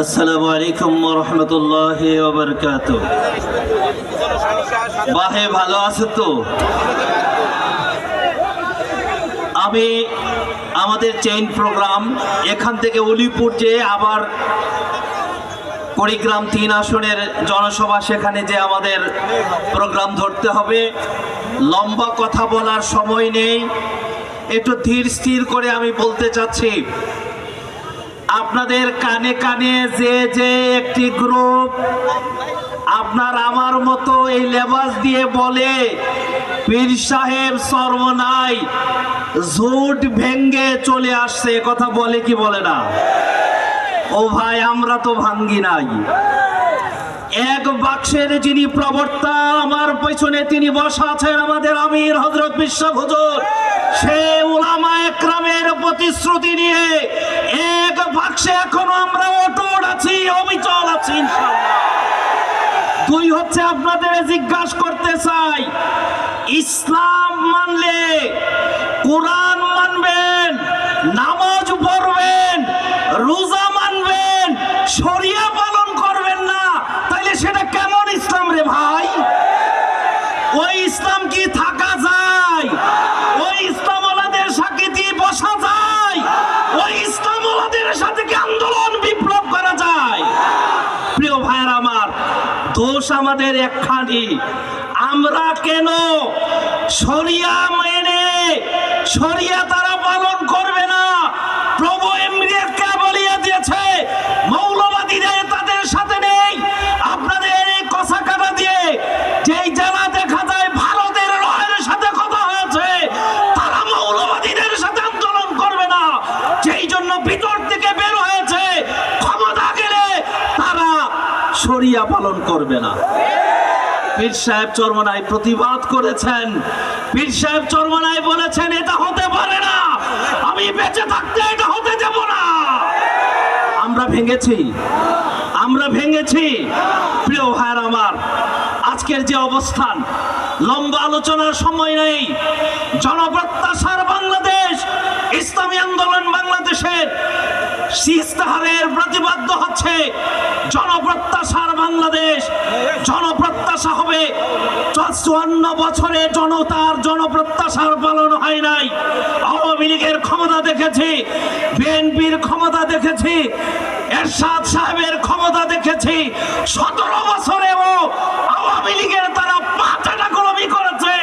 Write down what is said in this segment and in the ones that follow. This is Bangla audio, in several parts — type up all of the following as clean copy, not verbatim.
আসসালামু আলাইকুম ওয়া রাহমাতুল্লাহি ওয়া বারাকাতুহু। বাহে ভালো আছে তো? আমি আমাদের চেইন প্রোগ্রাম এখান থেকে উলিপুর যে আবার কুড়িগ্রাম ৩ আসনের জনসভা, সেখানে যে আমাদের প্রোগ্রাম ধরতে হবে। লম্বা কথা বলার সময় নেই, একটু ধীর স্থির করে আমি বলতে চাচ্ছি। আপনাদের কানে কানে যে যে একটি গ্রুপ আপনার আমার মতো এই লেবাস দিয়ে বলে পীর সাহেব সর্বনাই ঝুট ভেঙ্গে চলে আসছে, কথা বলে কি বলে না? ও ভাই, আমরা তো ভাঙ্গি নাই। এক বাক্সের যিনি প্রবক্তা, আমার পেছনে তিনি বসা আছেন, আমাদের আমির হযরত বিশ্বাস হুজুর, সে উলামা একরামের প্রতিশ্রুতি নিয়ে এক বাক্সে এখনো আমরা অটুট আছি, অবিচল আছি ইনশাআল্লাহ। দুই হচ্ছে, আপনাদের জিজ্ঞাসা করতে চাই, ইসলাম মানলে কোরআন মানবেন, নামাজ পড়বেন, রোজা মানবেন, শরিয়া পালন করবেন না, তাইলে সেটা কেমন ইসলাম রে ভাই? ওই ইসলাম কি থাকা যায়? ওই ইসলামওয়ালাদের সাথে কি বসা যায়? ওই ইসলামওয়ালাদের সাথে কি আন্দোলন বিপ্লব করা যায়? প্রিয় ভাইরা আমার, দোষ আমাদের একখানি, আমরা কেন শরিয়া মেনে শরিয়া তারা পালন করবে না? প্রভু এমনিকে বলিয়ে দিয়েছে, মৌলবাদীদের তাদের সাথে নেই। আপনাদের এই কষা কাটা দিয়ে যেই জেলা দেখা যায় ভারতের রয়ের সাথে কথা হয়েছে, তারা মৌলবাদীদের সাথে আন্দোলন করবে না, যেই জন্য ভিতর থেকে বের হয়েছে, ক্ষমতা গেলে তারা শরিয়া পালন করবে না। পীর সাহেব চরমনাই প্রতিবাদ করেছেন, পীর সাহেব চরমনাই বলেছেন এটা হতে পারে না, আমি বেঁচে থাকতে এটা হতে দেব না। আমরা ভেঙেছি, আমরা ভেঙেছি। প্রিয় ভাইরা আমার, আজকের যে অবস্থান, লম্বা আলোচনার সময় নেই। জনপ্রত্যাশার বাংলাদেশ, ইসলামী আন্দোলন বাংলাদেশের ইস্তেহারের প্রতিবাদ্য হচ্ছে জনপ্রত্যাশার বাংলাদেশ। জনপ্রত্যাশা হবে, 54 বছরে জনতার জনপ্রত্যাশার পালন হয় নাই। আওয়ামী লীগের ক্ষমতা দেখেছি, বিএনপির ক্ষমতা দেখেছি, এরশাদ সাহেবের ক্ষমতা দেখেছি। 17 বছরেও আওয়ামী লীগের তারা পাঁচটা কলমি করেছে,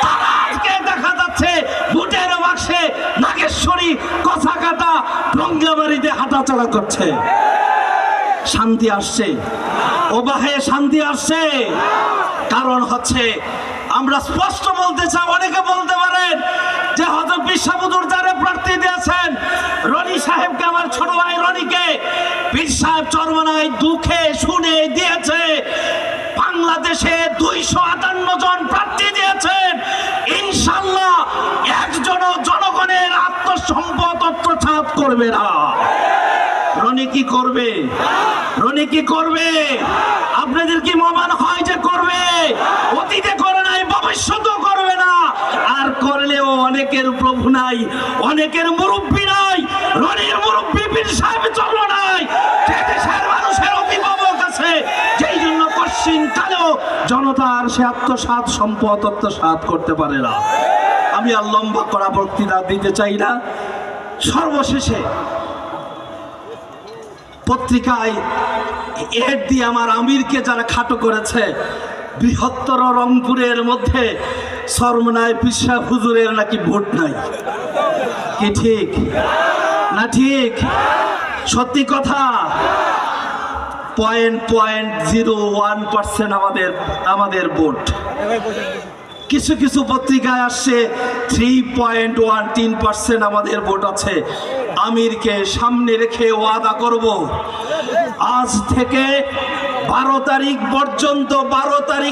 তারা আজকে দেখা যাচ্ছে ভোটের বাক্সে নাগেশ্বরী, কচাকাটা, রঙ্গিয়াবাড়িতে হাঁটাচলা করছে। শান্তি আসছে? ও বাহে শান্তি আসছে? কারণ হচ্ছে, আমরা স্পষ্ট বলতে চাই, অনেকে বলতে পারেন যে হযরত বিশ্বাস হুজুর যারা প্রার্থী দিয়েছেন, রনি সাহেবকে, আমার ছোট ভাই রনিকে পীর সাহেব চরমনাই দুঃখে শুনে দিয়েছে। বাংলাদেশে 258 জন প্রার্থী দিয়েছেন, ইনশাআল্লাহ একজনও জনগণের আত্মসম্পদ আত্মসাৎ করবে না। রনি কি করবে? রনি কি করবে? আপনাদের কি মমান হয় যে করবে? অতীতে করে নাই, ভবিষ্যতেও করবে না। আর করলেও অনেকের প্রভু নাই, অনেকের মুরব্বী নাই। রনির মুরব্বী পীর সাহেব চরমনাই, দেশের মানুষের অভিভাবক আছে, যেই জন্য কশিন কালেও জনতার সে আত্মসাৎ সম্পদ আত্মসাৎ করতে পারে না। আমি আর লম্বা করা বক্তৃতা দিতে চাই না। সর্বশেষে পত্রিকায় এড দিয়ে আমার আমিরকে যারা খাটো করেছে, বৃহত্তর রংপুরের মধ্যে চরমনাই পীর সাহেব হুজুরের নাকি ভোট নাই। কি ঠিক না ঠিক? সত্যি কথা। 0.01% আমাদের ভোট। কিছু কিছু পত্রিকায় আসছে 3.13% আমাদের ভোট আছে। আমিরকে সামনে রেখে ওয়াদা করব, আজ থেকে 12 তারিখ পর্যন্ত, 12 তারিখ